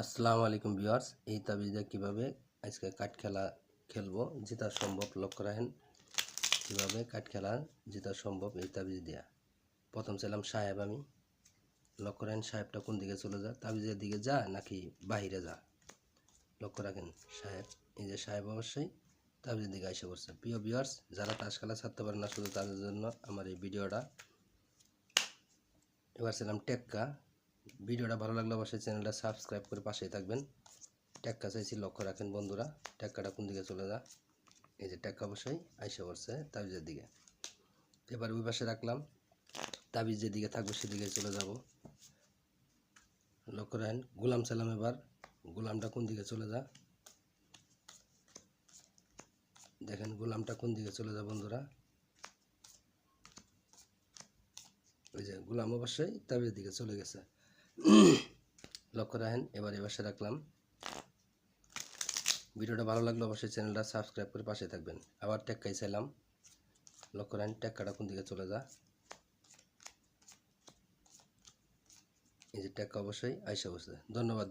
আসসালামু আলাইকুম ভিউয়ার্স, এই তাবিজটা কিভাবে আজকে কাঠ খেলা খেলবো জেতা সম্ভব লক্ষ্য রাখেন। কিভাবে কাঠ খেলা জেতা সম্ভব এই তাবিজ দিয়া। প্রথম ছিলাম সাহেব, আমি লক্ষ্য রাখেন সাহেবটা কোন দিকে চলে যায়, তাবিজের দিকে যা নাকি বাহিরে যা। লক্ষ্য রাখেন সাহেব, এই যে সাহেব অবশ্যই তাবিজের দিকে এসে পড়ছে। প্রিয় ভিউয়ার্স, যারা তাস খেলা ছাড়তে পারে না শুধু তাদের জন্য আমার এই ভিডিওটা। এবার ছিলাম টেক্কা। ভিডিওটা ভালো লাগলে অবশ্যই চ্যানেলটা সাবস্ক্রাইব করে পাশেই থাকবেন। টেক্কা চাইছি, লক্ষ্য রাখেন বন্ধুরা, টেক্কাটা কোন দিকে চলে যা। এই যে টেক্কা অবশ্যই আইসে পড়ছে তাবিজের দিকে। এবার ওই পাশে রাখলাম, তাবিজ যেদিকে থাকবে সেদিকে চলে যাব। লক্ষ্য রাখেন গোলাম সালাম, এবার গোলামটা কোন দিকে চলে যা। দেখেন গোলামটা কোন দিকে চলে যা বন্ধুরা। ওই যে গোলাম অবশ্যই তাবিজের দিকে চলে গেছে। লক্ষ্য রাখেন এবার এ পাশে রাখলাম। ভিডিওটা ভালো লাগলে অবশ্যই চ্যানেলটা সাবস্ক্রাইব করে পাশে থাকবেন। আবার টেক্কাই চাইলাম, লক্ষ্য রাখেন টেক্কাটা কোন দিকে চলে যা। এই যে টেক্কা অবশ্যই আইসা বসে। ধন্যবাদ।